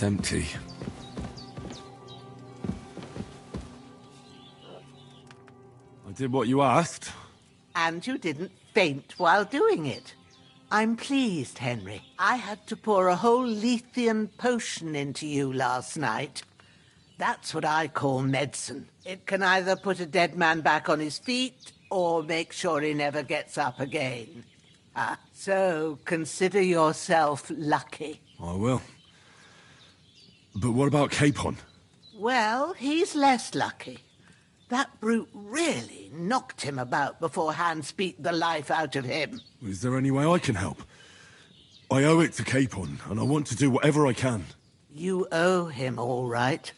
It's empty. I did what you asked. And you didn't faint while doing it. I'm pleased, Henry. I had to pour a whole Lethean potion into you last night. That's what I call medicine. It can either put a dead man back on his feet or make sure he never gets up again. So consider yourself lucky. I will. But what about Capon? Well, he's less lucky. That brute really knocked him about before Hans beat the life out of him. Is there any way I can help? I owe it to Capon, and I want to do whatever I can. You owe him, all right.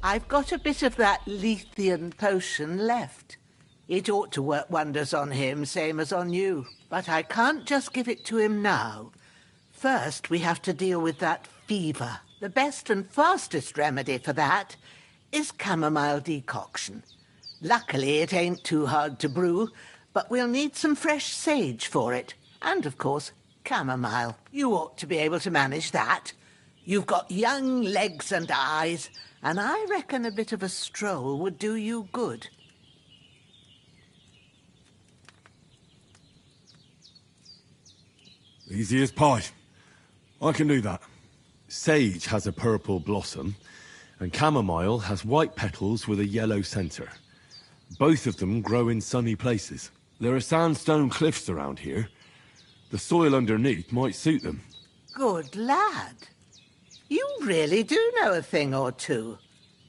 I've got a bit of that Lethean potion left. It ought to work wonders on him, same as on you. But I can't just give it to him now. First, we have to deal with that fever. The best and fastest remedy for that is chamomile decoction. Luckily, it ain't too hard to brew, but we'll need some fresh sage for it. And, of course, chamomile. You ought to be able to manage that. You've got young legs and eyes, and I reckon a bit of a stroll would do you good. Easy as pie. I can do that. Sage has a purple blossom, and chamomile has white petals with a yellow center. Both of them grow in sunny places. There are sandstone cliffs around here. The soil underneath might suit them. Good lad. You really do know a thing or two.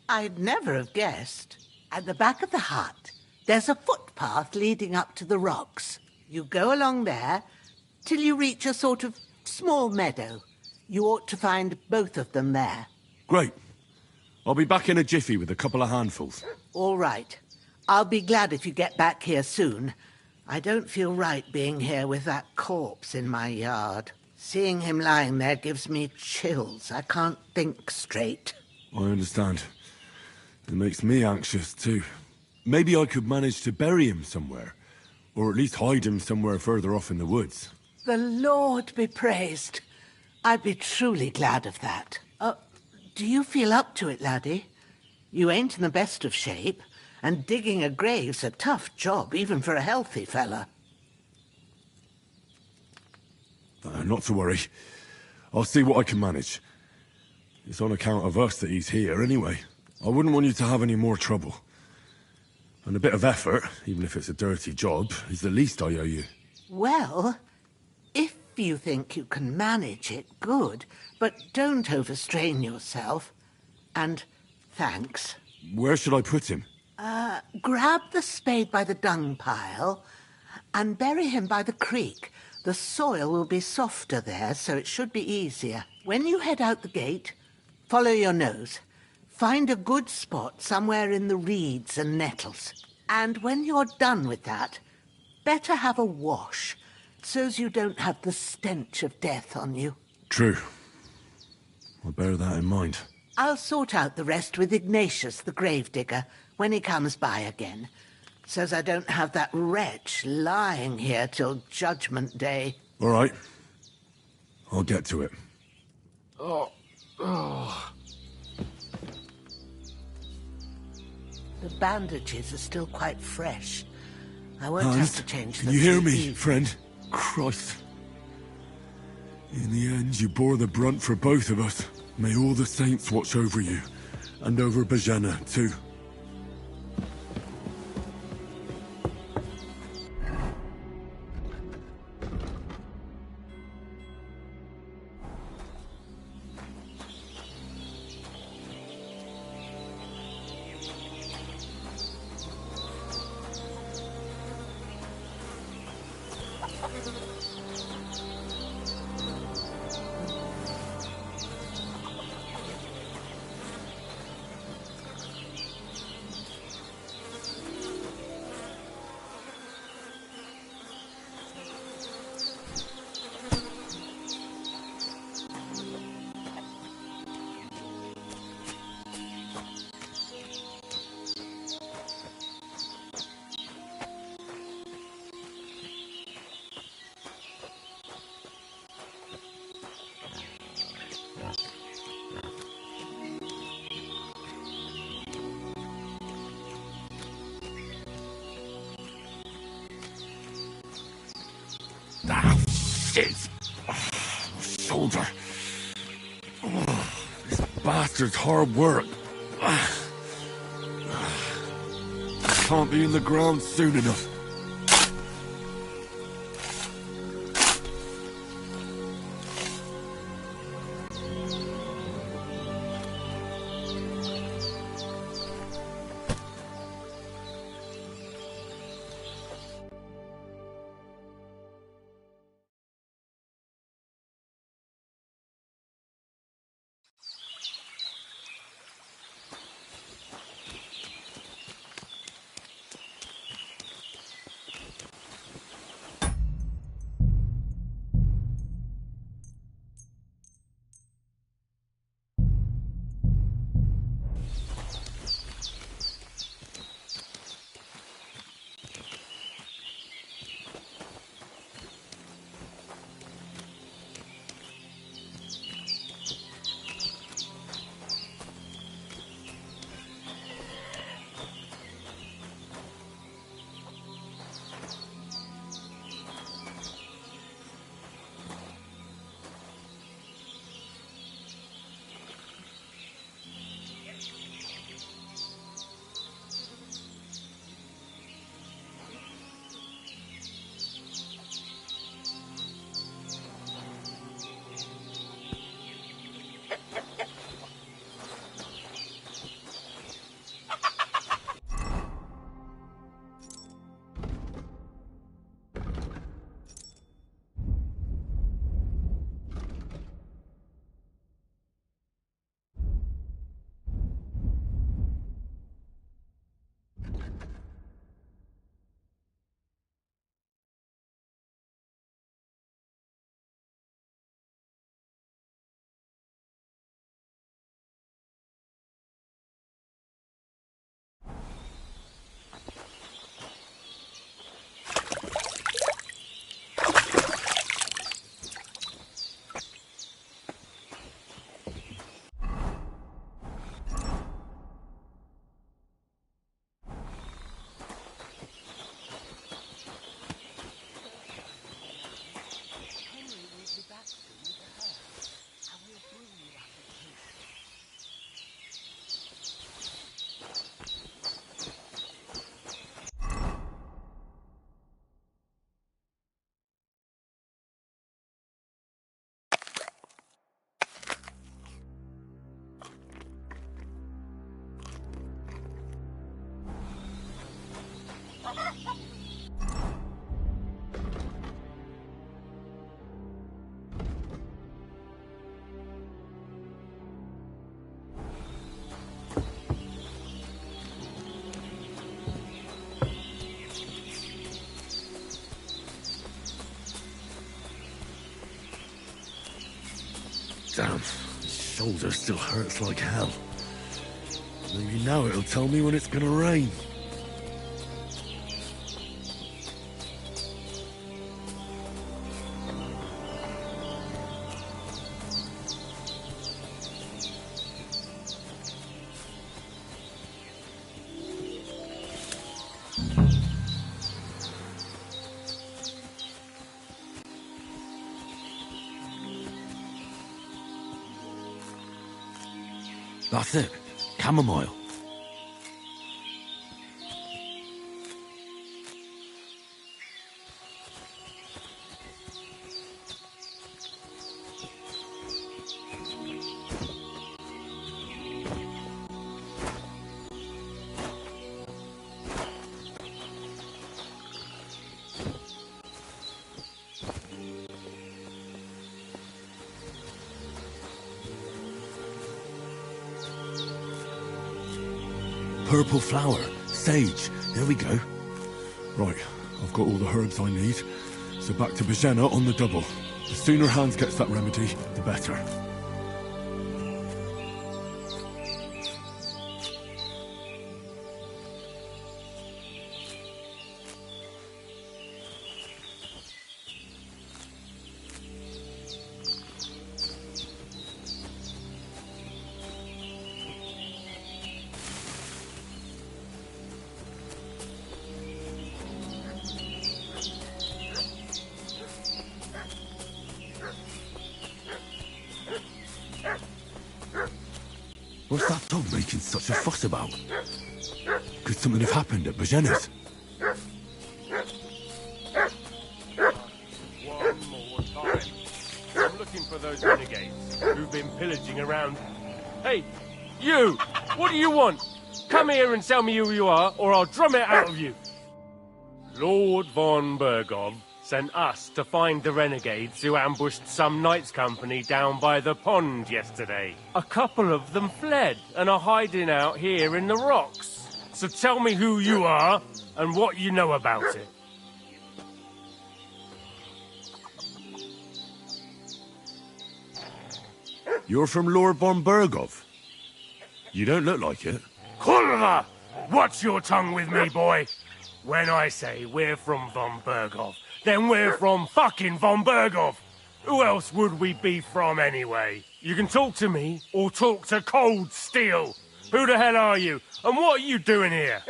I'd never have guessed. At the back of the hut, there's a footpath leading up to the rocks. You go along there till you reach a sort of small meadow. You ought to find both of them there. Great. I'll be back in a jiffy with a couple of handfuls. All right. I'll be glad if you get back here soon. I don't feel right being here with that corpse in my yard. Seeing him lying there gives me chills. I can't think straight. I understand. It makes me anxious, too. Maybe I could manage to bury him somewhere. Or at least hide him somewhere further off in the woods. The Lord be praised. I'd be truly glad of that. Do you feel up to it, laddie? You ain't in the best of shape, and digging a grave's a tough job, even for a healthy fella. Not to worry. I'll see what I can manage. It's on account of us that he's here, anyway. I wouldn't want you to have any more trouble. And a bit of effort, even if it's a dirty job, is the least I owe you. Well, if you think you can manage it, good. But don't overstrain yourself. And thanks. Where should I put him? Grab the spade by the dung pile and bury him by the creek. The soil will be softer there, so it should be easier. When you head out the gate, follow your nose. Find a good spot somewhere in the reeds and nettles. And when you're done with that, better have a wash, so's you don't have the stench of death on you. True. I'll bear that in mind. I'll sort out the rest with Ignatius, the gravedigger, when he comes by again, so's I don't have that wretch lying here till Judgment Day. All right. I'll get to it. The bandages are still quite fresh. I won't Hans, have to change them. can you hear till me, evening. friend? Christ. In the end, you bore the brunt for both of us. May all the saints watch over you, and over Bajana, too. bastards! Shoulder. This bastard's hard work. Can't be in the ground soon enough. Damn, his shoulder still hurts like hell. Maybe now it'll tell me when it's gonna rain. That's it. Chamomile. Purple flower. Sage. There we go. Right, I've got all the herbs I need. So back to Bajena on the double. The sooner Hans gets that remedy, the better. What's that dog making such a fuss about? Could something have happened at Bajena's? One more time. I'm looking for those renegades who've been pillaging around. Hey, you! What do you want? Come here and tell me who you are, or I'll drum it out of you. Lord von Bergov sent us to find the renegades who ambushed some knights' company down by the pond yesterday. A couple of them fled and are hiding out here in the rocks. So tell me who you are and what you know about it. You're from Lord von Bergov? You don't look like it. Kurva! Watch your tongue with me, boy. When I say we're from von Bergov, then we're from fucking von Bergov. Who else would we be from anyway? You can talk to me or talk to Cold Steel. Who the hell are you? And what are you doing here?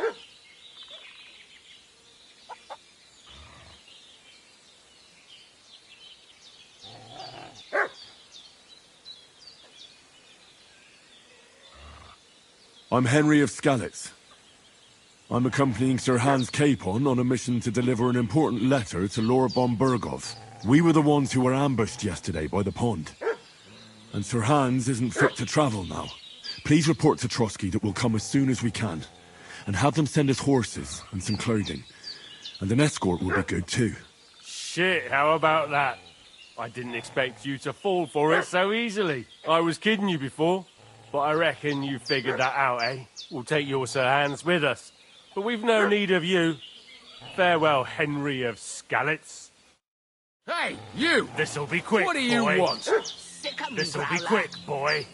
I'm Henry of Skalitz. I'm accompanying Sir Hans Capon on a mission to deliver an important letter to Lord von Bergov. We were the ones who were ambushed yesterday by the pond. And Sir Hans isn't fit to travel now. Please report to Trotsky that we'll come as soon as we can. And have them send us horses and some clothing. And an escort will be good too. Shit, how about that? I didn't expect you to fall for it so easily. I was kidding you before, but I reckon you figured that out, eh? We'll take your Sir Hans with us. But we've no need of you. Farewell, Henry of Skalitz. Hey, you! This'll be quick, What do you boy. want? Sick of me, This'll be Growler. quick, boy.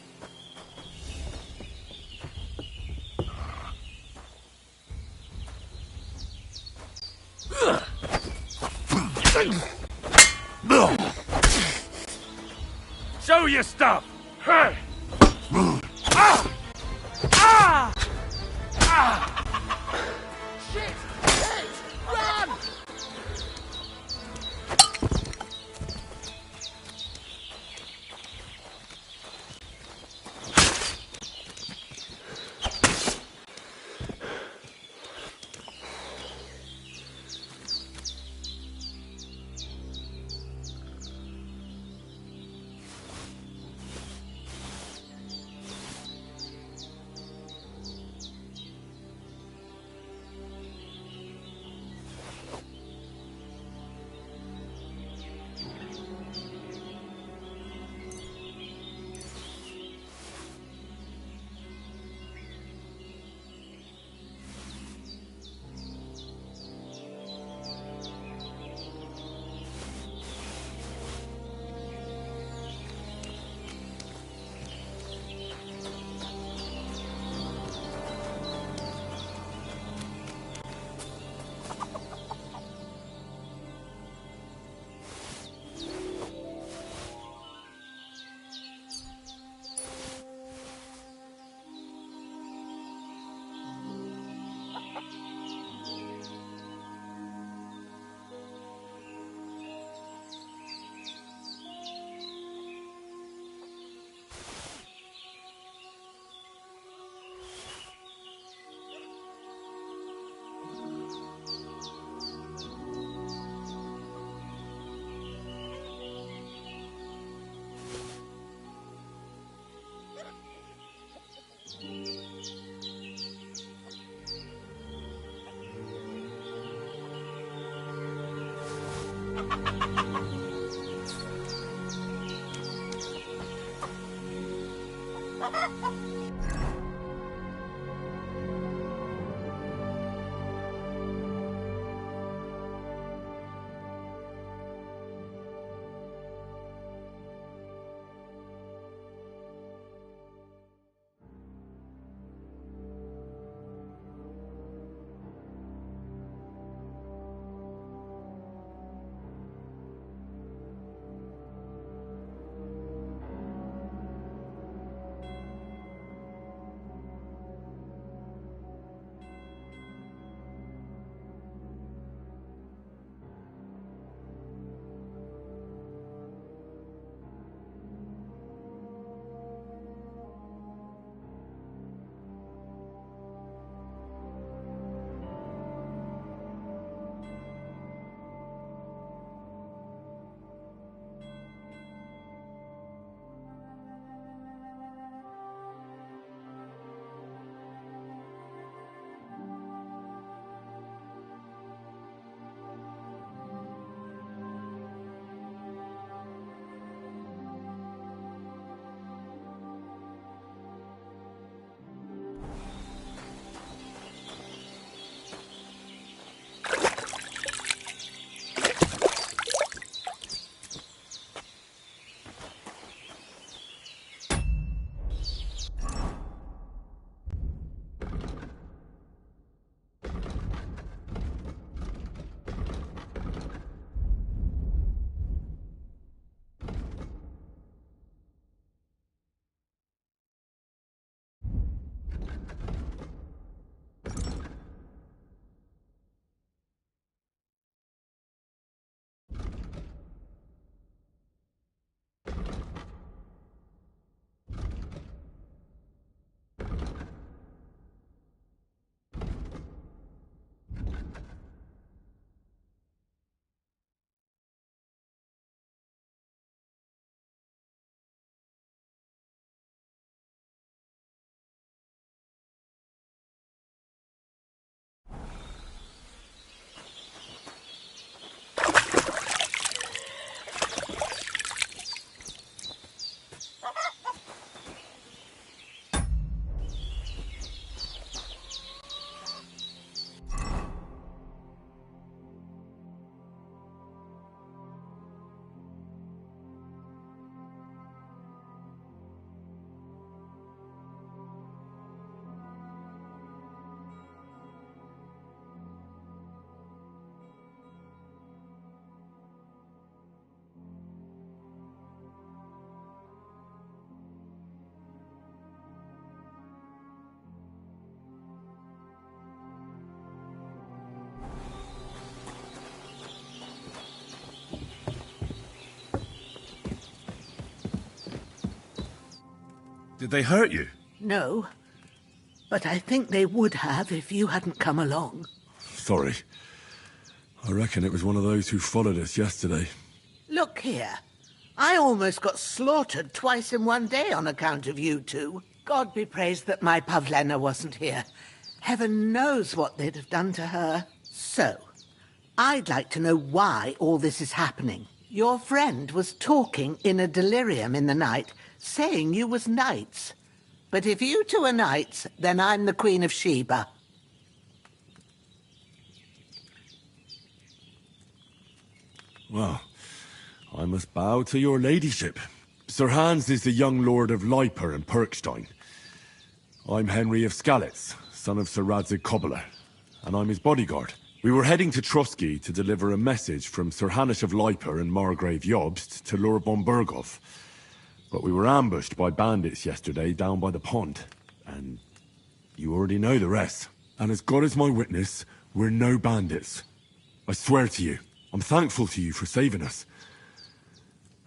Show your stuff! Hey! Ah! Ah! Ah! Shit! Hey! Run! Did they hurt you? No, but I think they would have if you hadn't come along. Sorry. I reckon it was one of those who followed us yesterday. Look here. I almost got slaughtered twice in one day on account of you two. God be praised that my Pavlena wasn't here. Heaven knows what they'd have done to her. So, I'd like to know why all this is happening. Your friend was talking in a delirium in the night, saying you was knights. But if you two are knights, then I'm the Queen of Sheba. Well, I must bow to your ladyship. Sir Hans is the young lord of Leiper and Perkstein. I'm Henry of Skalitz, son of Sir Radzig Cobbler, and I'm his bodyguard. We were heading to Trotsky to deliver a message from Sir Hanish of Leiper and Margrave Jobst to Lord von Berghoff. But we were ambushed by bandits yesterday down by the pond, and you already know the rest. And as God is my witness, we're no bandits. I swear to you. I'm thankful to you for saving us.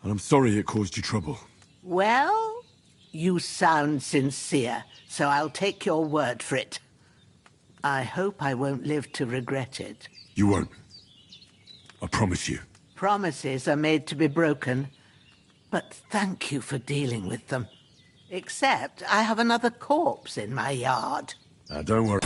And I'm sorry it caused you trouble. Well, you sound sincere, so I'll take your word for it. I hope I won't live to regret it. You won't. I promise you. Promises are made to be broken. But thank you for dealing with them. Except I have another corpse in my yard. Don't worry.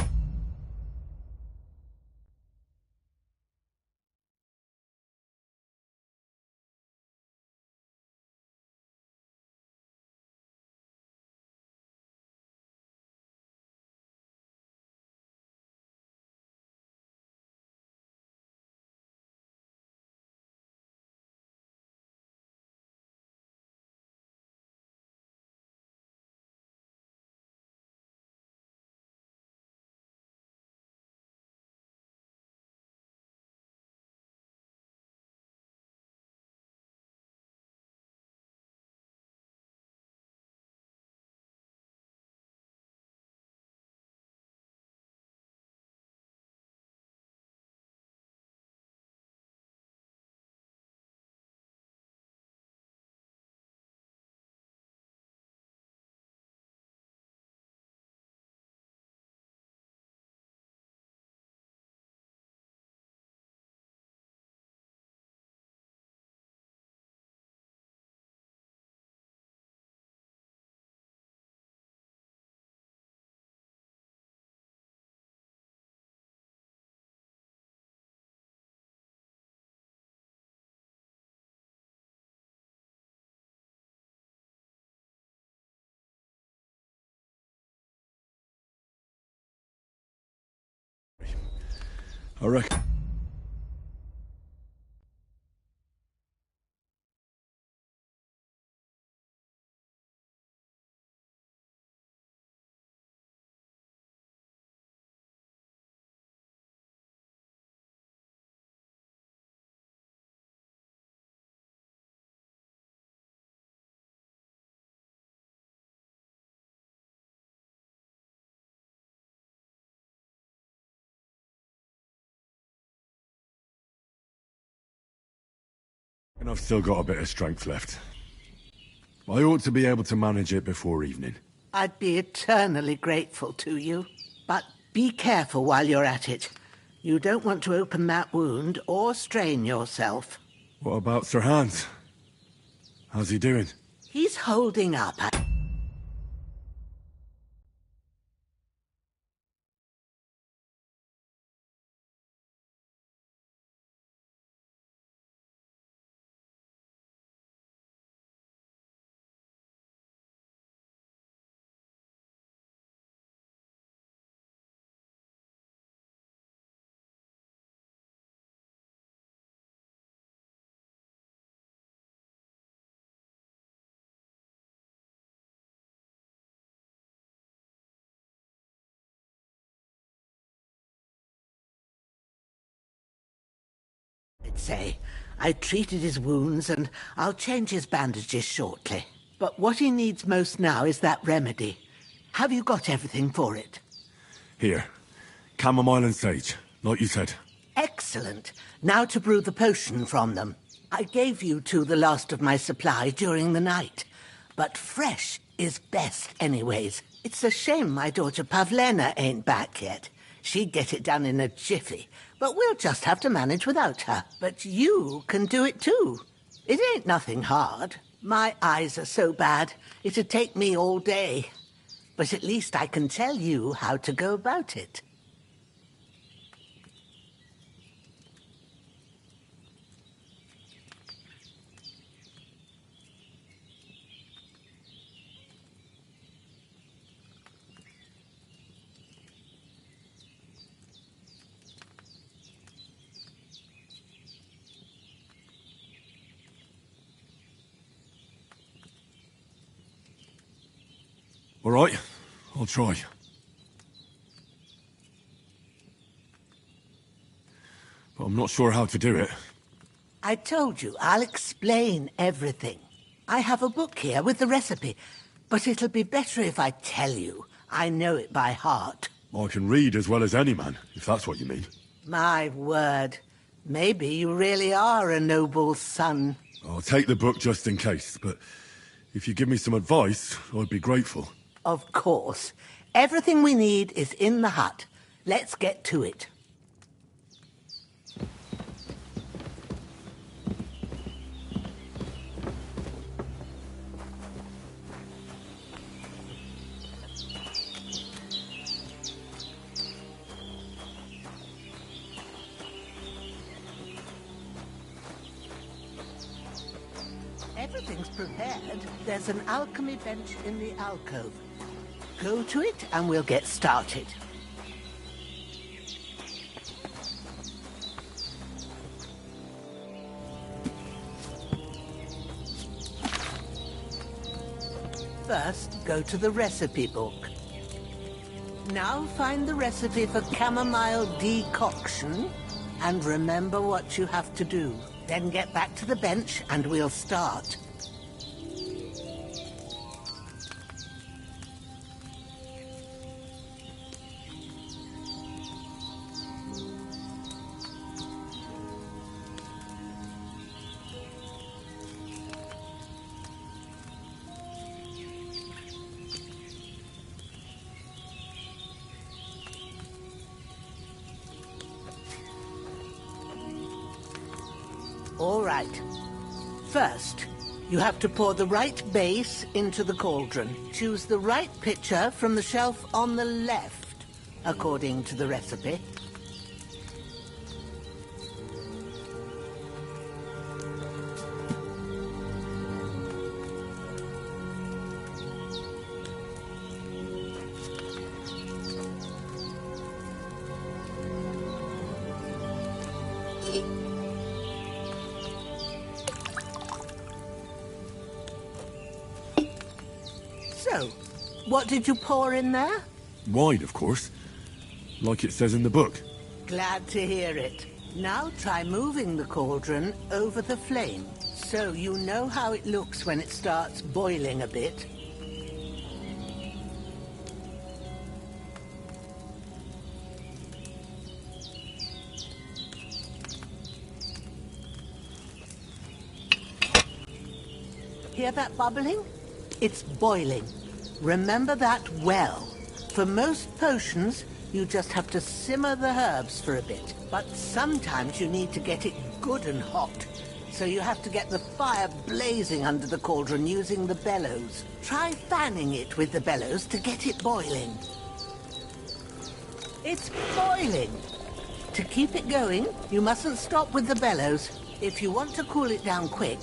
I reckon. And I've still got a bit of strength left. I ought to be able to manage it before evening. I'd be eternally grateful to you. But be careful while you're at it. You don't want to open that wound or strain yourself. What about Sir Hans? How's he doing? He's holding up. I'd say. I treated his wounds and I'll change his bandages shortly. But what he needs most now is that remedy. Have you got everything for it? Here. Chamomile and sage, like you said. Excellent. Now to brew the potion from them. I gave you two the last of my supply during the night. but fresh is best anyways. It's a shame my daughter Pavlena ain't back yet. She'd get it done in a jiffy, but we'll just have to manage without her. But you can do it too. It ain't nothing hard. My eyes are so bad, it'd take me all day. But at least I can tell you how to go about it. All right, I'll try. But I'm not sure how to do it. I told you, I'll explain everything. I have a book here with the recipe, but it'll be better if I tell you. I know it by heart. I can read as well as any man, if that's what you mean. My word. Maybe you really are a noble son. I'll take the book just in case, but if you give me some advice, I'd be grateful. Of course. Everything we need is in the hut. Let's get to it. Everything's prepared. There's an alchemy bench in the alcove. Go to it and we'll get started. First, go to the recipe book. Now find the recipe for chamomile decoction and remember what you have to do. Then get back to the bench and we'll start. All right. First, you have to pour the right base into the cauldron. Choose the right pitcher from the shelf on the left, according to the recipe. So, what did you pour in there? Wine, of course. Like it says in the book. Glad to hear it. Now try moving the cauldron over the flame, so you know how it looks when it starts boiling a bit. Hear that bubbling? It's boiling. Remember that well. For most potions, you just have to simmer the herbs for a bit. But sometimes you need to get it good and hot. So you have to get the fire blazing under the cauldron using the bellows. Try fanning it with the bellows to get it boiling. It's boiling. To keep it going, you mustn't stop with the bellows. If you want to cool it down quick,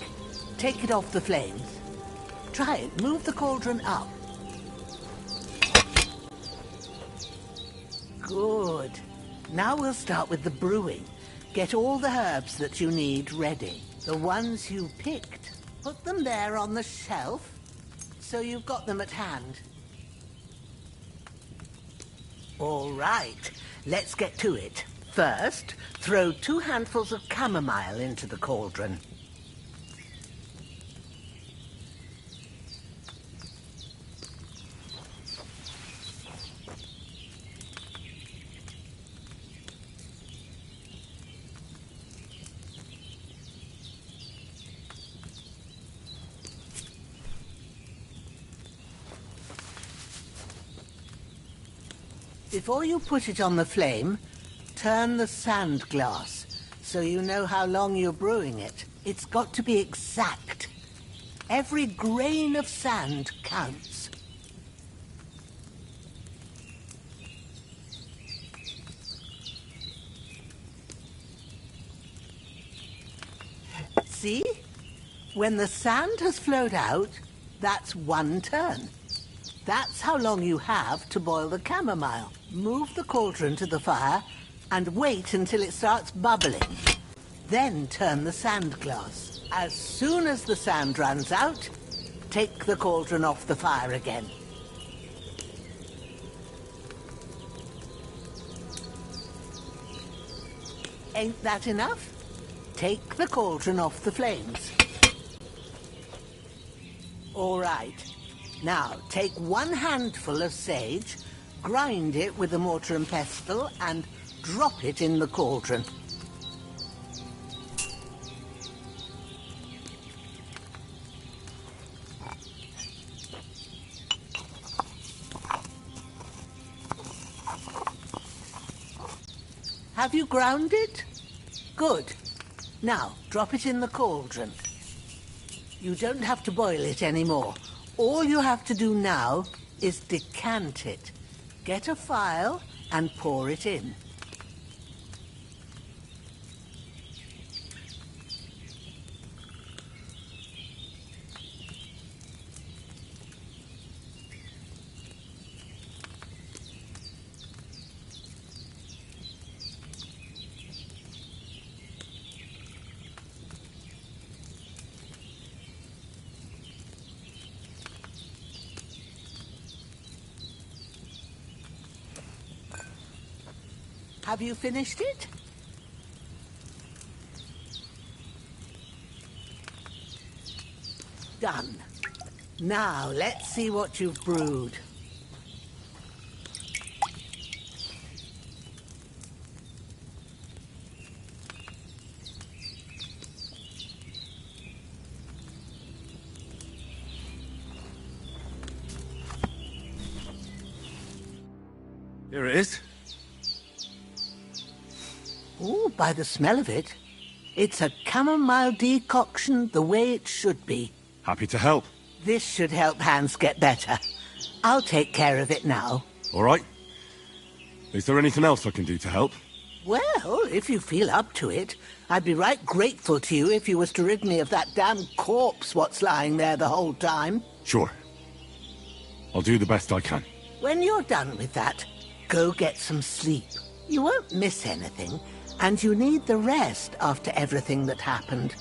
take it off the flames. Try it. Move the cauldron up. Good. Now we'll start with the brewing. Get all the herbs that you need ready. The ones you picked. Put them there on the shelf, so you've got them at hand. All right. Let's get to it. First, throw 2 handfuls of chamomile into the cauldron. Before you put it on the flame, turn the sand glass so you know how long you're brewing it. It's got to be exact. Every grain of sand counts. See? When the sand has flowed out, that's 1 turn. That's how long you have to boil the chamomile. Move the cauldron to the fire and wait until it starts bubbling. Then turn the sand glass. As soon as the sand runs out, take the cauldron off the fire again. Ain't that enough? Take the cauldron off the flames. All right. Now, take 1 handful of sage, grind it with a mortar and pestle, and drop it in the cauldron. Have you ground it? Good. Now, drop it in the cauldron. You don't have to boil it anymore. All you have to do now is decant it. Get a phial and pour it in. Have you finished it? Done. Now, let's see what you've brewed. Here it is. Oh, by the smell of it, it's a chamomile decoction the way it should be. Happy to help. This should help Hans get better. I'll take care of it now. All right. Is there anything else I can do to help? Well, if you feel up to it, I'd be right grateful to you if you was to rid me of that damn corpse what's lying there the whole time. Sure. I'll do the best I can. When you're done with that, go get some sleep. You won't miss anything, and you need the rest after everything that happened.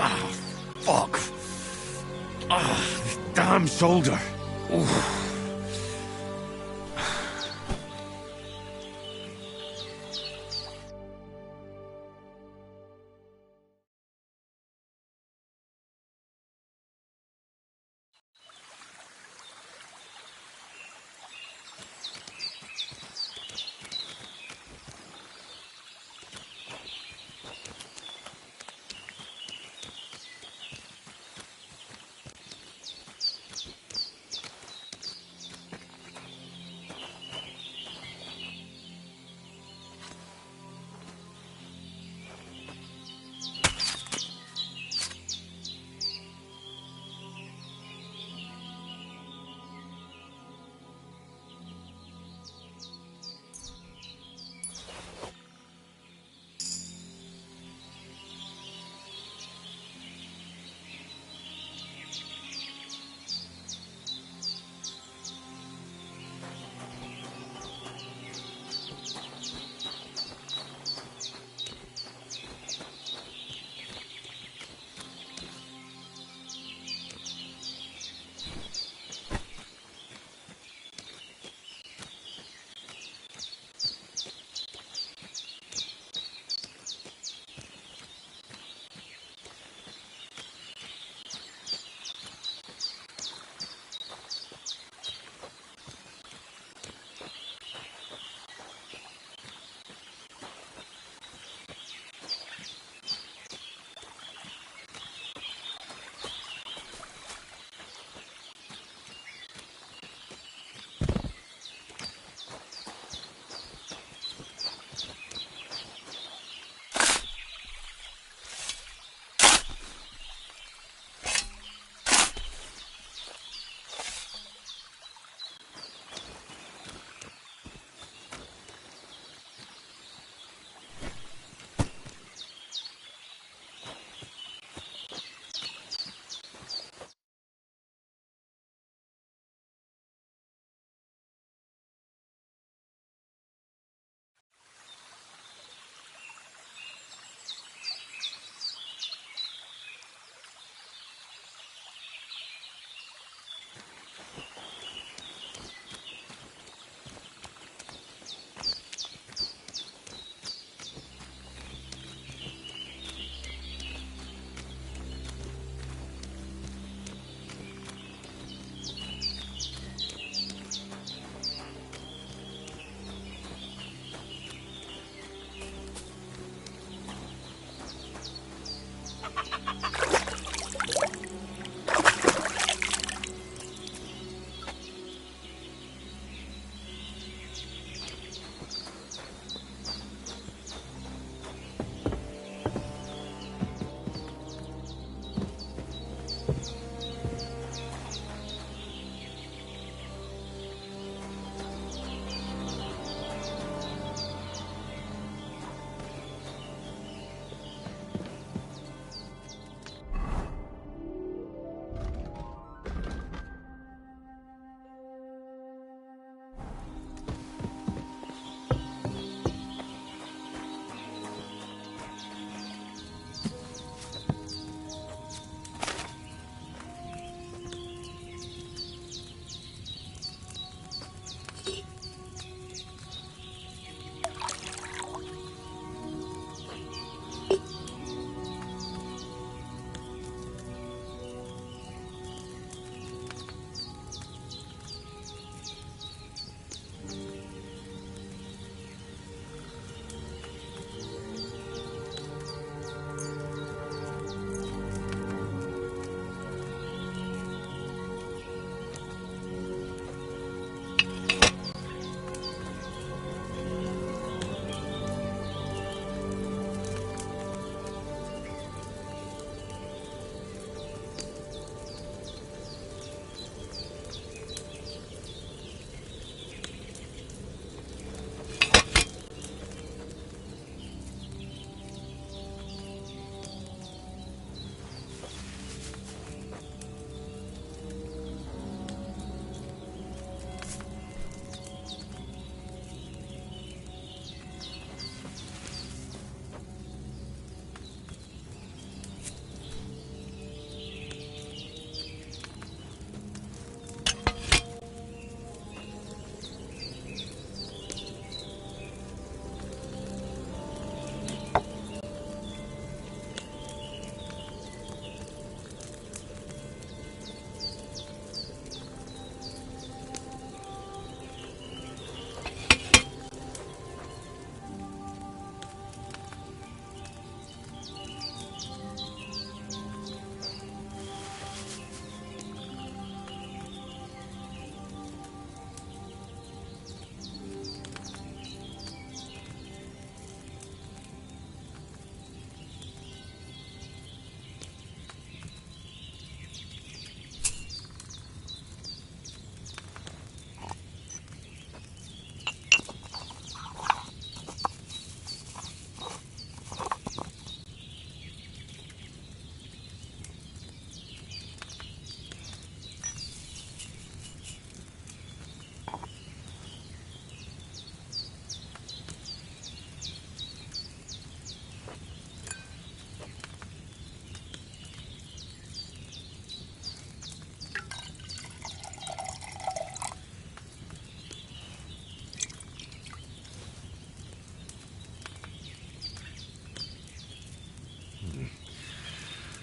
Ah, fuck. Ah, this damn shoulder. Oof.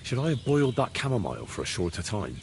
Should I have boiled that chamomile for a shorter time?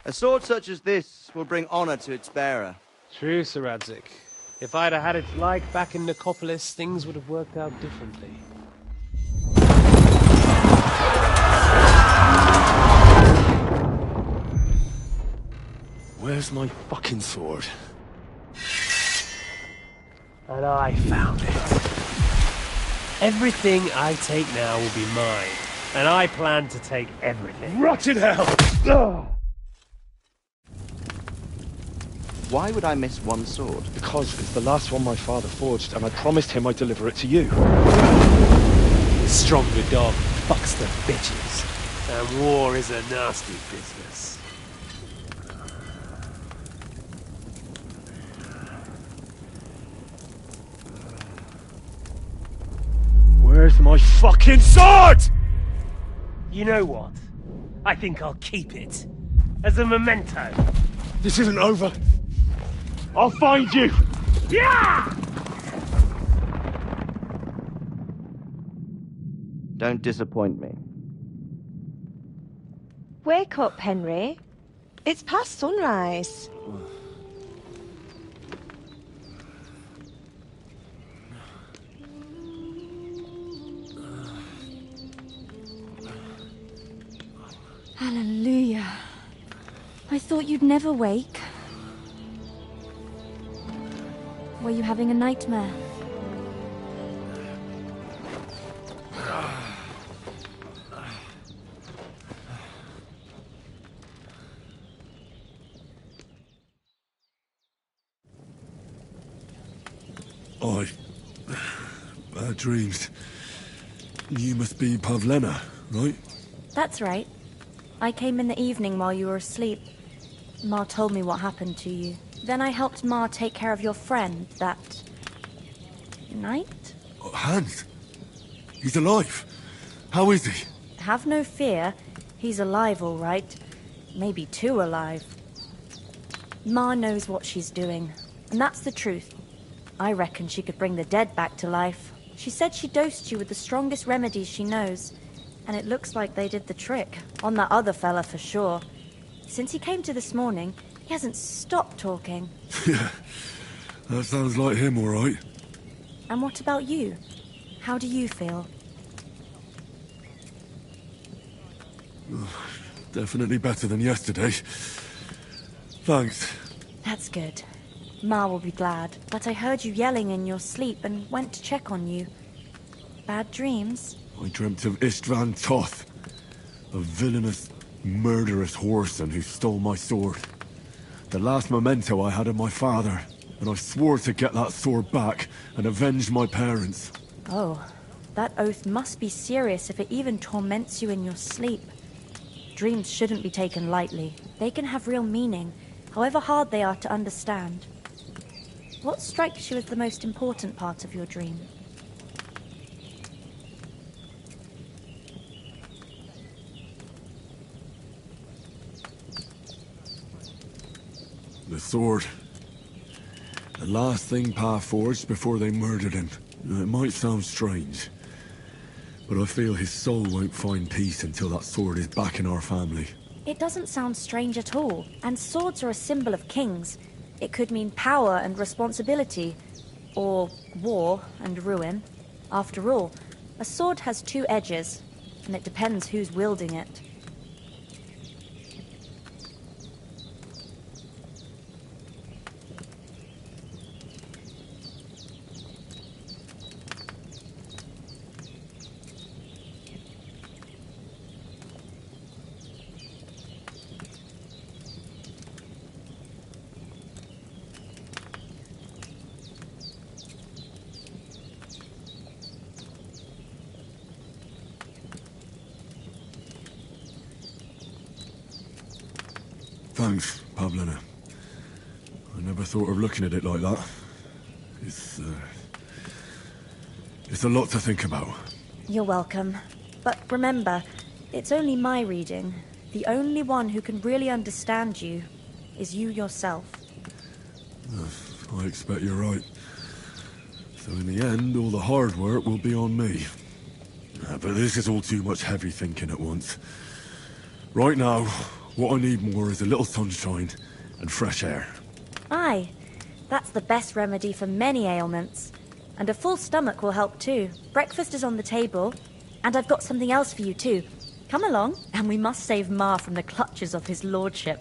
A sword such as this will bring honor to its bearer. True, Sir Radzik. If I'd have had its like back in Nicopolis, things would have worked out differently. Where's my fucking sword? And I found it. Everything I take now will be mine, and I plan to take everything. Rotted hell! Ugh. Why would I miss one sword? Because it's the last one my father forged, and I promised him I'd deliver it to you. The stronger dog fucks the bitches, and war is a nasty business. Where's my fucking sword? You know what? I think I'll keep it. As a memento. This isn't over. I'll find you! Yeah! Don't disappoint me. Wake up, Henry. It's past sunrise. Hallelujah. I thought you'd never wake. Were you having a nightmare? Bad dreams. You must be Pavlena, right? That's right. I came in the evening while you were asleep. Ma told me what happened to you. Then I helped Ma take care of your friend that night? Hans? He's alive. How is he? Have no fear. He's alive, all right. Maybe too alive. Ma knows what she's doing, and that's the truth. I reckon she could bring the dead back to life. She said she dosed you with the strongest remedies she knows. And it looks like they did the trick. On that other fella for sure. Since he came to this morning, he hasn't stopped talking. Yeah, that sounds like him, all right. And what about you? How do you feel? Definitely better than yesterday. Thanks. That's good. Ma will be glad. But I heard you yelling in your sleep and went to check on you. Bad dreams? I dreamt of Istvan Toth, a villainous, murderous whoreson who stole my sword. The last memento I had of my father, and I swore to get that sword back and avenge my parents. Oh, that oath must be serious if it even torments you in your sleep. Dreams shouldn't be taken lightly. They can have real meaning, however hard they are to understand. What strikes you as the most important part of your dream? The sword. The last thing Pa forged before they murdered him. It might sound strange, but I feel his soul won't find peace until that sword is back in our family. It doesn't sound strange at all, and swords are a symbol of kings. It could mean power and responsibility, or war and ruin. After all, a sword has two edges, and it depends who's wielding it. Thanks, Pavlina. I never thought of looking at it like that. It's a lot to think about. You're welcome. But remember, it's only my reading. The only one who can really understand you is you yourself. I expect you're right. So in the end, all the hard work will be on me. But this is all too much heavy thinking at once. Right now, what I need more is a little sunshine and fresh air. Aye, that's the best remedy for many ailments. And a full stomach will help too. Breakfast is on the table, and I've got something else for you too. Come along, and we must save Ma from the clutches of his lordship.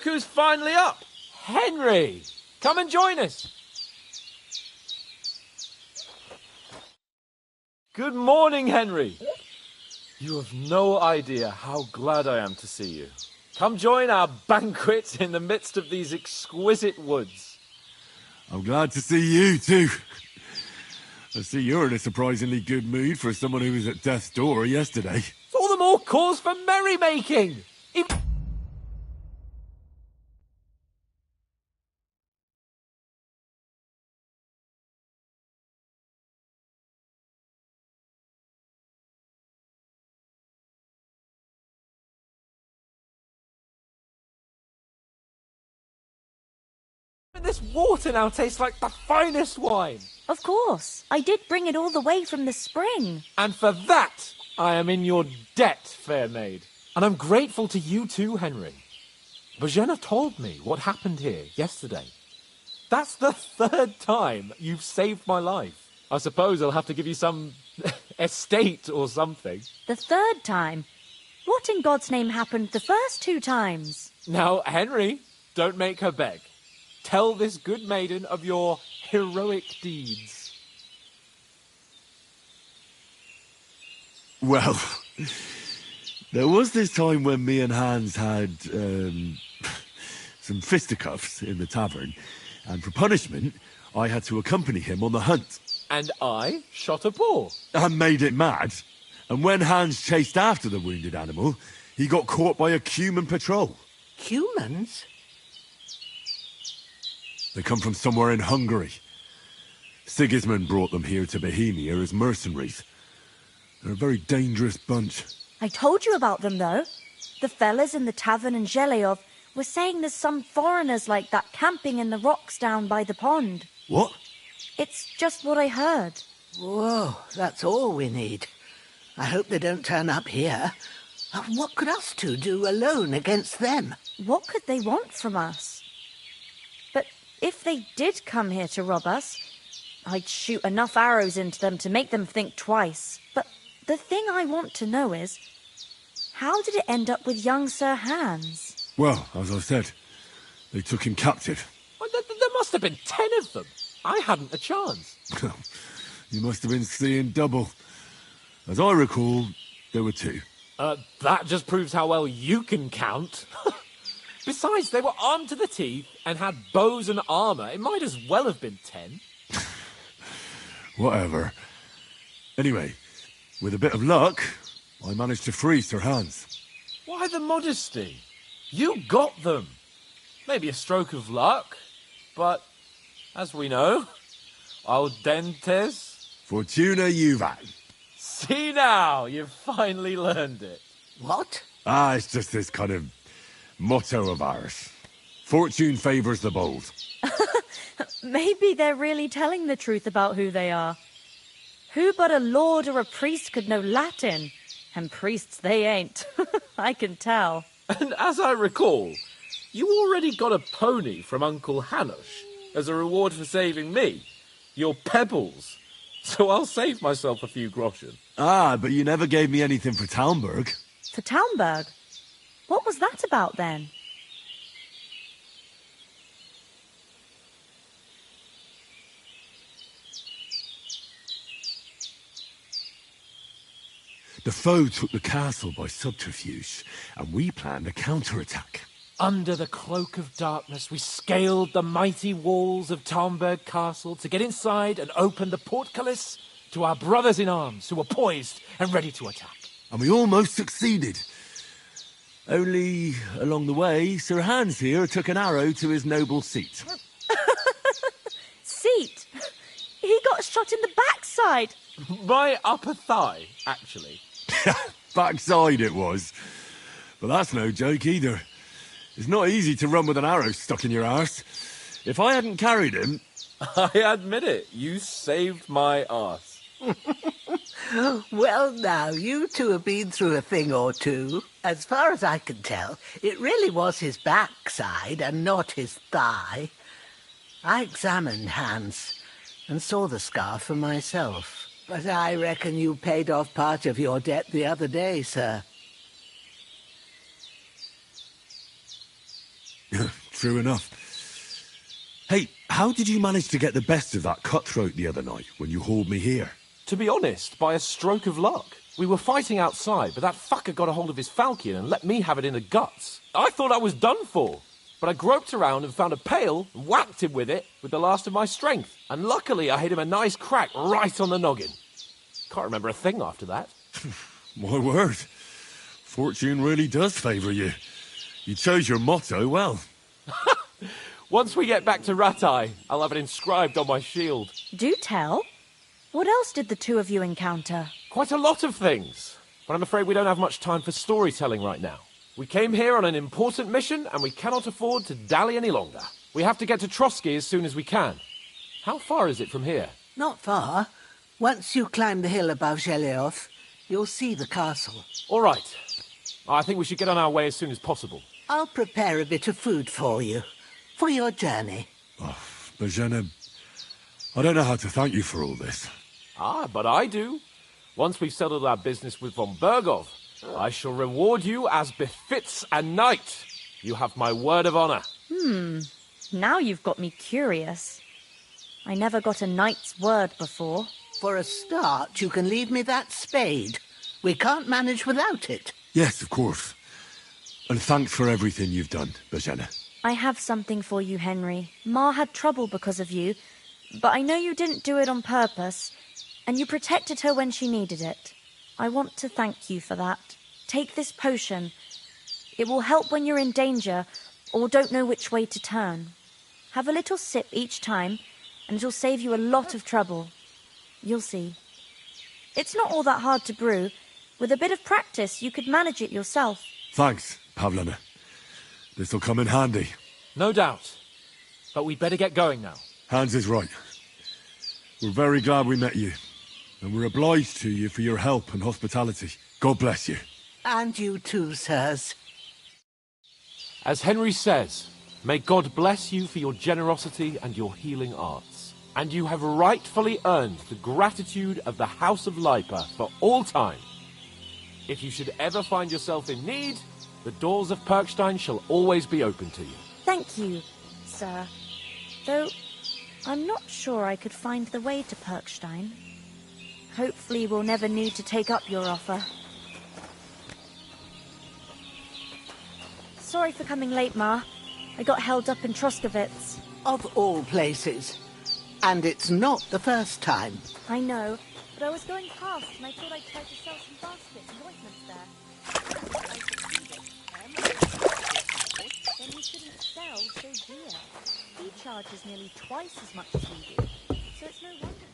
Look who's finally up! Henry! Come and join us! Good morning, Henry! You have no idea how glad I am to see you. Come join our banquet in the midst of these exquisite woods. I'm glad to see you, too. I see you're in a surprisingly good mood for someone who was at death's door yesterday. It's all the more cause for merrymaking! This water now tastes like the finest wine. Of course. I did bring it all the way from the spring. And for that, I am in your debt, fair maid. And I'm grateful to you too, Henry. Bojena told me what happened here yesterday. That's the 3rd time you've saved my life. I suppose I'll have to give you some estate or something. The 3rd time? What in God's name happened the first 2 times? Now, Henry, don't make her beg. Tell this good maiden of your heroic deeds. Well, there was this time when me and Hans had some fisticuffs in the tavern, and for punishment, I had to accompany him on the hunt. And I shot a boar. And made it mad. And when Hans chased after the wounded animal, he got caught by a Cuman patrol. Humans? They come from somewhere in Hungary. Sigismund brought them here to Bohemia as mercenaries. They're a very dangerous bunch. I told you about them, though. The fellas in the tavern in Zheleyov were saying there's some foreigners like that camping in the rocks down by the pond. What? It's just what I heard. Whoa, that's all we need. I hope they don't turn up here. What could us two do alone against them? What could they want from us? But if they did come here to rob us, I'd shoot enough arrows into them to make them think twice. But the thing I want to know is, how did it end up with young Sir Hans? Well, as I said, they took him captive. Well, there must have been 10 of them. I hadn't a chance. You must have been seeing double. As I recall, there were 2. That just proves how well you can count. Besides, they were armed to the teeth and had bows and armour. It might as well have been 10. Whatever. Anyway, with a bit of luck, I managed to free Sir Hans. Why the modesty? You got them. Maybe a stroke of luck, but as we know, audentes. Fortuna juvat. See now, you've finally learned it. What? It's just this kind of motto of ours. Fortune favours the bold. Maybe they're really telling the truth about who they are. Who but a lord or a priest could know Latin? And priests they ain't. I can tell. And as I recall, you already got a pony from Uncle Hanush as a reward for saving me. Your pebbles. So I'll save myself a few groschen. But you never gave me anything for Talmberg. For Talmberg? What was that about then? The foe took the castle by subterfuge, and we planned a counterattack. Under the cloak of darkness, we scaled the mighty walls of Talmberg Castle to get inside and open the portcullis to our brothers in arms who were poised and ready to attack. And we almost succeeded. Only, along the way, Sir Hans here took an arrow to his noble seat. Seat? He got shot in the backside. My upper thigh, actually. Backside it was. But that's no joke either. It's not easy to run with an arrow stuck in your arse. If I hadn't carried him... I admit it, you saved my arse. Well, now, you two have been through a thing or two. As far as I can tell, it really was his backside and not his thigh. I examined Hans and saw the scar for myself. But I reckon you paid off part of your debt the other day, sir. true enough. Hey, how did you manage to get the best of that cutthroat the other night when you hauled me here? To be honest, by a stroke of luck. We were fighting outside, but that fucker got a hold of his falchion and let me have it in the guts. I thought I was done for. But I groped around and found a pail and whacked him with it with the last of my strength. And luckily I hit him a nice crack right on the noggin. Can't remember a thing after that. My word. Fortune really does favour you. You chose your motto well. Once we get back to Ratai, I'll have it inscribed on my shield. Do tell. What else did the two of you encounter? Quite a lot of things. But I'm afraid we don't have much time for storytelling right now. We came here on an important mission, and we cannot afford to dally any longer. We have to get to Trotsky as soon as we can. How far is it from here? Not far. Once you climb the hill above Zheleov, you'll see the castle. All right. I think we should get on our way as soon as possible. I'll prepare a bit of food for you, for your journey. Oh, Bozhena, I don't know how to thank you for all this. Ah, but I do. Once we've settled our business with von Bergov, I shall reward you as befits a knight. You have my word of honor. Now you've got me curious. I never got a knight's word before. For a start, you can leave me that spade. We can't manage without it. Yes, of course. And thanks for everything you've done, Bozhena. I have something for you, Henry. Ma had trouble because of you, but I know you didn't do it on purpose, and you protected her when she needed it. I want to thank you for that. Take this potion. It will help when you're in danger or don't know which way to turn. Have a little sip each time, and it'll save you a lot of trouble. You'll see. It's not all that hard to brew. With a bit of practice, you could manage it yourself. Thanks, Pavlena. This'll come in handy. No doubt. But we'd better get going now. Hans is right. We're very glad we met you. And we're obliged to you for your help and hospitality. God bless you. And you too, sirs. As Henry says, may God bless you for your generosity and your healing arts. And you have rightfully earned the gratitude of the House of Lipa for all time. If you should ever find yourself in need, the doors of Perkstein shall always be open to you. Thank you, sir. Though I'm not sure I could find the way to Perkstein. Hopefully we'll never need to take up your offer. Sorry for coming late, Ma. I got held up in Troskowitz. Of all places. And it's not the first time. I know, but I was going past and I thought I'd try to sell some baskets and ointments there. Then we shouldn't sell so dear. He charges nearly twice as much as we do, so it's no wonder.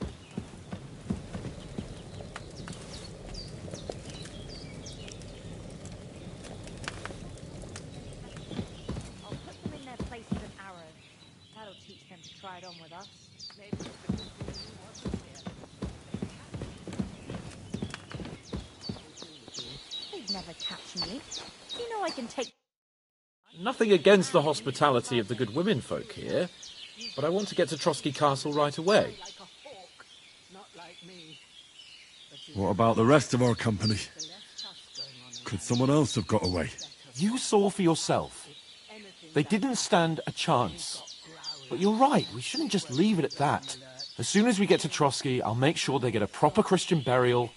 I'll put them in their place with an arrow. That'll teach them to try it on with us. They'd never catch me. You know I can take... Nothing against the hospitality of the good women folk here, but I want to get to Trotsky Castle right away. What about the rest of our company? Could someone else have got away? You saw for yourself. They didn't stand a chance. But you're right, we shouldn't just leave it at that. As soon as we get to Trotsky, I'll make sure they get a proper Christian burial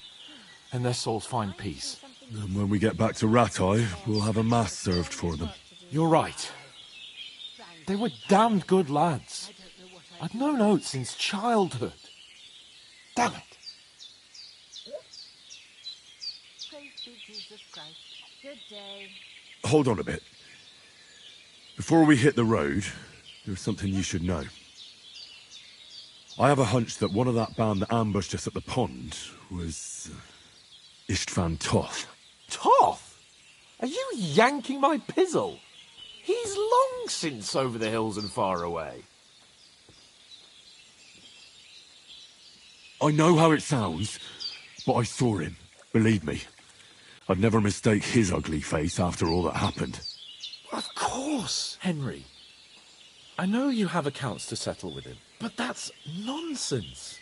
and their souls find peace. And when we get back to Ratai, we'll have a mass served for them. You're right. They were damned good lads. I'd known Oates since childhood. Damn it. Praise be Jesus Christ. Good day. Hold on a bit. Before we hit the road, there's something you should know. I have a hunch that one of that band that ambushed us at the pond was... Istvan Toth. Toth? Are you yanking my pizzle? He's long since over the hills and far away. I know how it sounds, but I saw him. Believe me. I'd never mistake his ugly face after all that happened. Of course, Henry. I know you have accounts to settle with him, but that's nonsense.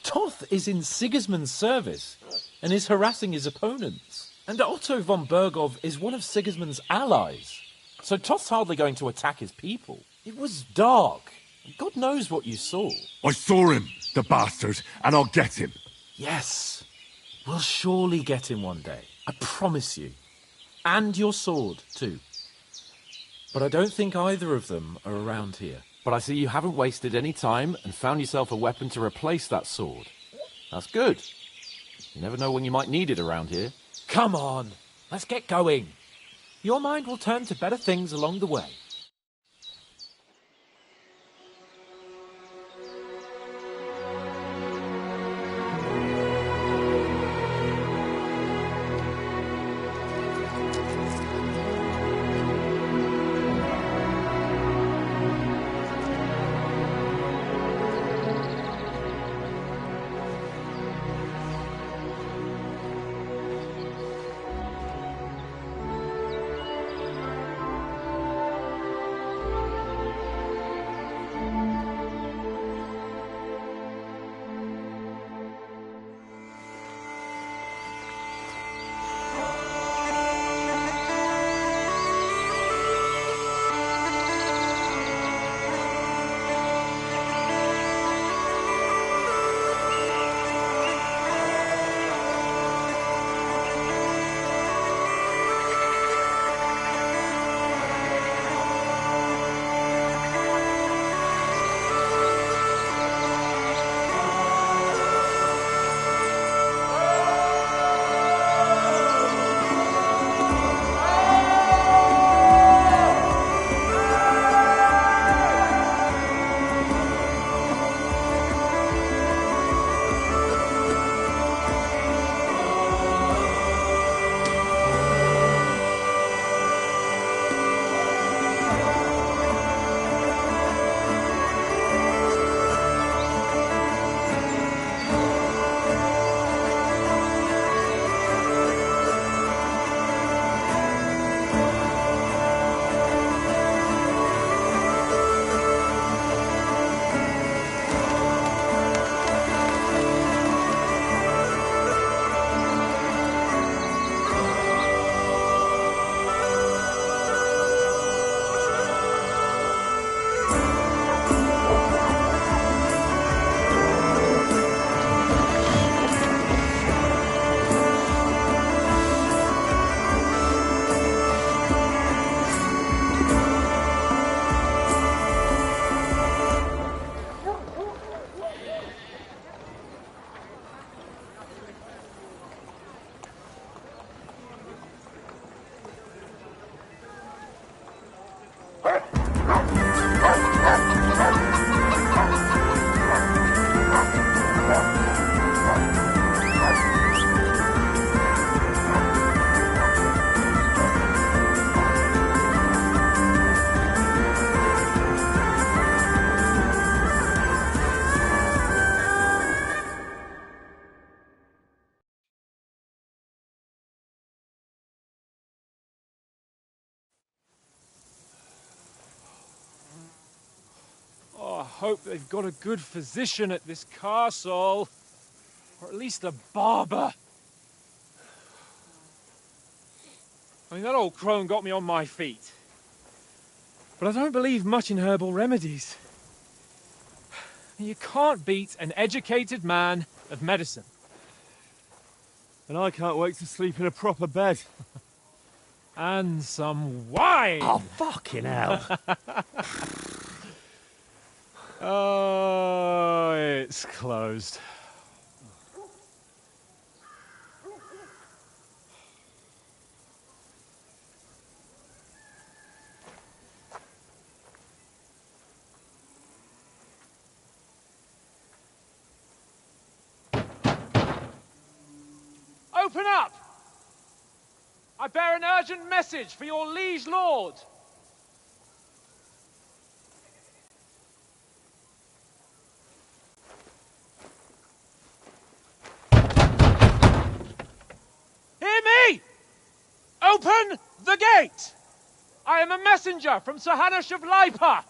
Toth is in Sigismund's service and is harassing his opponents. And Otto von Bergov is one of Sigismund's allies. So Toth's hardly going to attack his people. It was dark. God knows what you saw. I saw him, the bastard, and I'll get him. Yes. We'll surely get him one day. I promise you. And your sword, too. But I don't think either of them are around here. But I see you haven't wasted any time and found yourself a weapon to replace that sword. That's good. You never know when you might need it around here. Come on, let's get going. Your mind will turn to better things along the way. I hope they've got a good physician at this castle. Or at least a barber. I mean, that old crone got me on my feet. But I don't believe much in herbal remedies. You can't beat an educated man of medicine. And I can't wait to sleep in a proper bed. And some wine! Oh, fucking hell. Oh, it's closed. Open up! I bear an urgent message for your liege lord. Hear me! Open the gate! I am a messenger from Sir Hanush of Lipa.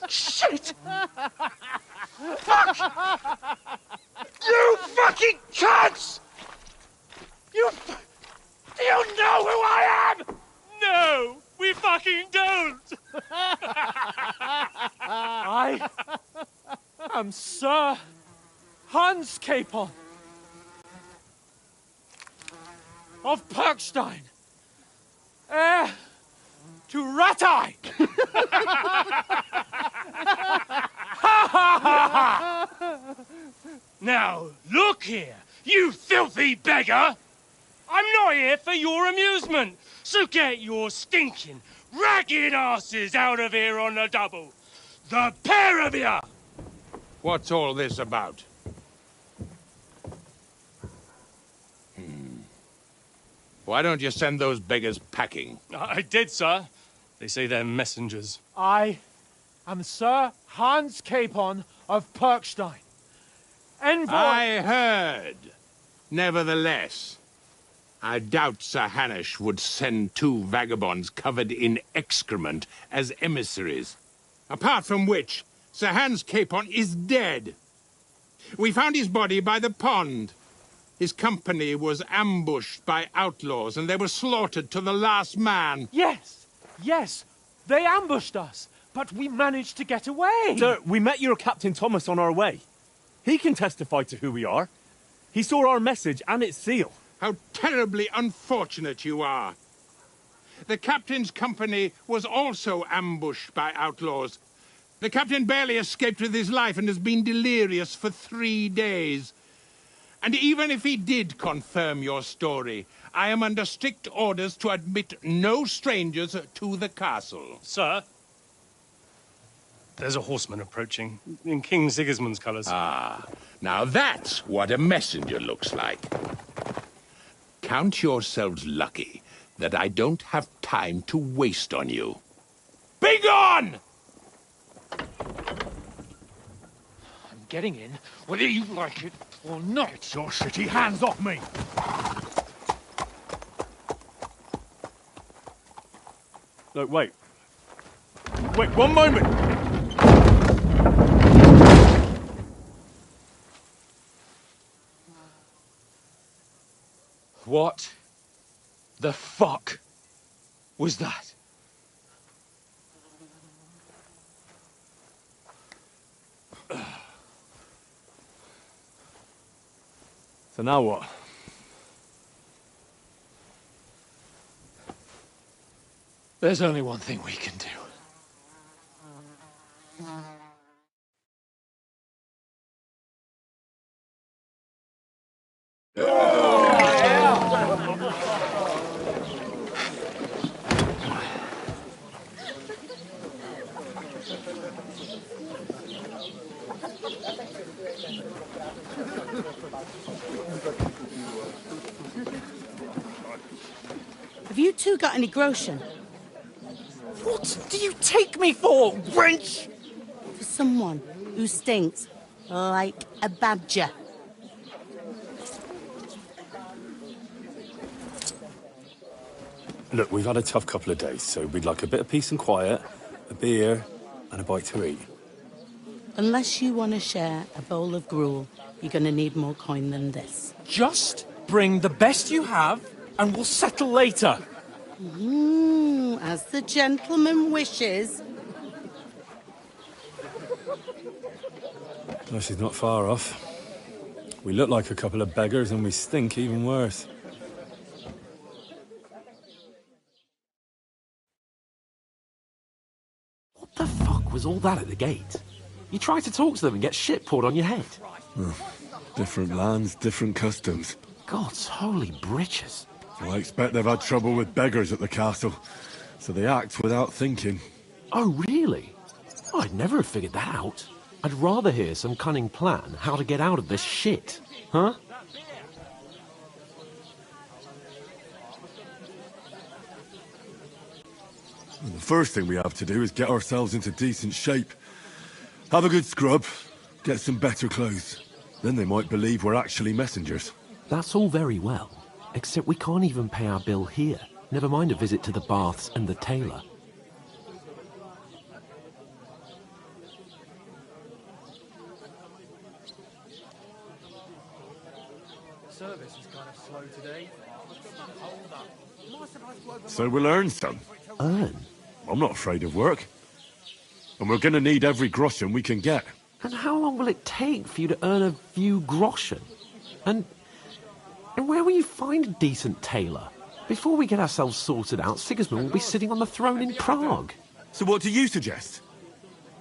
Shit! Fuck! You fucking cunts! Do you know who I am? No, we fucking don't! I am Sir Hans Capon of Perkstein, heir to Ratai. Now, look here, you filthy beggar! I'm not here for your amusement, so get your stinking, ragged asses out of here on the double. The pair of you! What's all this about? Why don't you send those beggars packing? I did, sir. They say they're messengers. I am Sir Hans Capon of Perkstein, envoy. I heard. Nevertheless, I doubt Sir Hanush would send two vagabonds covered in excrement as emissaries. Apart from which, Sir Hans Capon is dead. We found his body by the pond. His company was ambushed by outlaws, and they were slaughtered to the last man. Yes, yes, they ambushed us, but we managed to get away. Sir, we met your Captain Thomas on our way. He can testify to who we are. He saw our message and its seal. How terribly unfortunate you are. The captain's company was also ambushed by outlaws. The captain barely escaped with his life and has been delirious for 3 days. And even if he did confirm your story, I am under strict orders to admit no strangers to the castle. Sir, there's a horseman approaching, in King Sigismund's colours. Ah, now that's what a messenger looks like. Count yourselves lucky that I don't have time to waste on you. Be gone! I'm getting in, whether you like it or not. Get your shitty hands off me! Look, wait. Wait, one moment! What the fuck was that? So now what? There's only one thing we can do. Have you two got any groschen? What do you take me for, wench? For someone who stinks like a badger. Look, we've had a tough couple of days, so we'd like a bit of peace and quiet, a beer, and a bite to eat. Unless you want to share a bowl of gruel, you're going to need more coin than this. Just bring the best you have, and we'll settle later. As the gentleman wishes. No, she's not far off. We look like a couple of beggars, and we stink even worse. What the fuck was all that at the gate? You try to talk to them and get shit poured on your head. Different lands, different customs. God's holy britches. I expect they've had trouble with beggars at the castle, so they act without thinking. Oh, really? I'd never have figured that out. I'd rather hear some cunning plan how to get out of this shit. Huh? And the first thing we have to do is get ourselves into decent shape. Have a good scrub, get some better clothes. Then they might believe we're actually messengers. That's all very well, except we can't even pay our bill here. Never mind a visit to the baths and the tailor. service is kind of slow today. Hold up. So we'll earn some. Earn? I'm not afraid of work. And we're gonna need every groschen we can get. And how long will it take for you to earn a few groschen? And where will you find a decent tailor? Before we get ourselves sorted out, Sigismund will be sitting on the throne in Prague. So what do you suggest?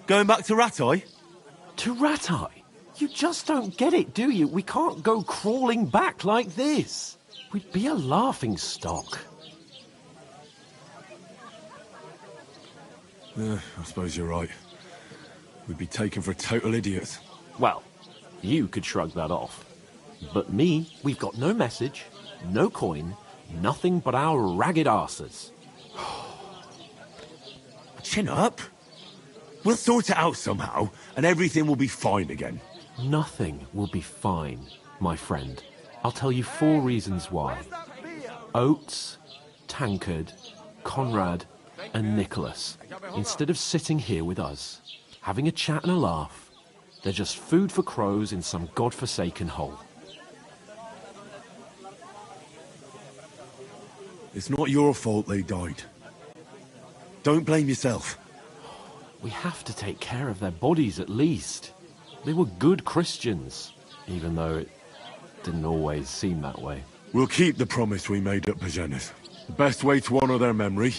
Going back to Ratai? To Ratai? You just don't get it, do you? We can't go crawling back like this. We'd be a laughing stock. I suppose you're right. We'd be taken for total idiots. Well, you could shrug that off. But me, we've got no message, no coin, nothing but our ragged arses. Chin up. We'll sort it out somehow, and everything will be fine again. Nothing will be fine, my friend. I'll tell you 4 reasons why. Oates, Tankard, Conrad, and Nicholas, instead of sitting here with us, having a chat and a laugh, they're just food for crows in some godforsaken hole. It's not your fault they died. Don't blame yourself. We have to take care of their bodies at least. They were good Christians, even though it didn't always seem that way. We'll keep the promise we made at Bajena's. The best way to honor their memory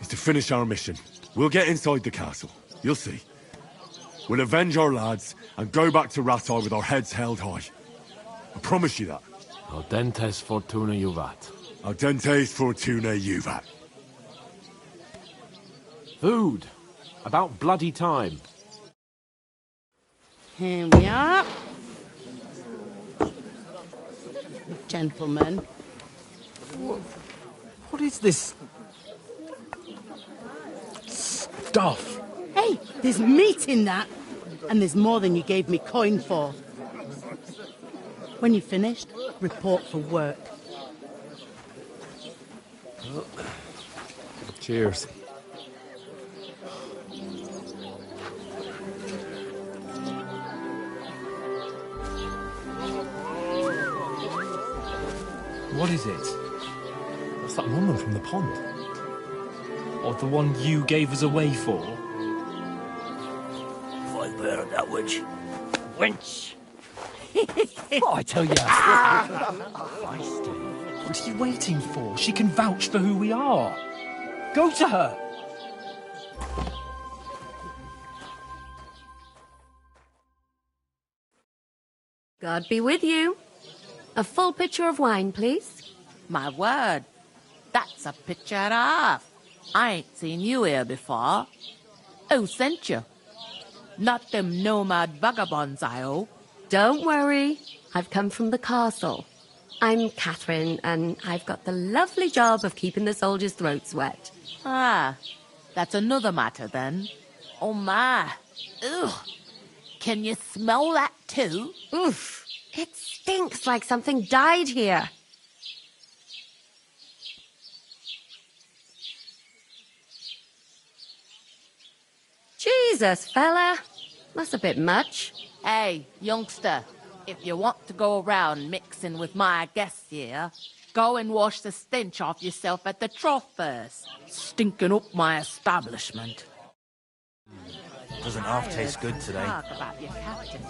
is to finish our mission. We'll get inside the castle. You'll see. We'll avenge our lads and go back to Ratai with our heads held high. I promise you that. Audentes fortuna juvat. Audentes fortuna juvat. Food. About bloody time. Here we are. Gentlemen. What is this stuff? Hey, there's meat in that. And there's more than you gave me coin for. When you're finished, report for work. Cheers. What is it? That's that woman from the pond. Or the one you gave us away for? I've heard that witch. Wench! Oh, I tell you. What are you waiting for? She can vouch for who we are. Go to her. God be with you. A full pitcher of wine, please. My word, that's a picture and a half. I ain't seen you here before. Who sent you? Not them nomad vagabonds, I hope. Don't worry. I've come from the castle. I'm Catherine, and I've got the lovely job of keeping the soldiers' throats wet. Ah, that's another matter then. Oh my. Ugh. Can you smell that too? Oof. It stinks like something died here. Jesus, fella. That's a bit much. Hey, youngster, if you want to go around mixing with my guests here, go and wash the stench off yourself at the trough first. Stinking up my establishment. Doesn't half taste good today. Talk about your captain.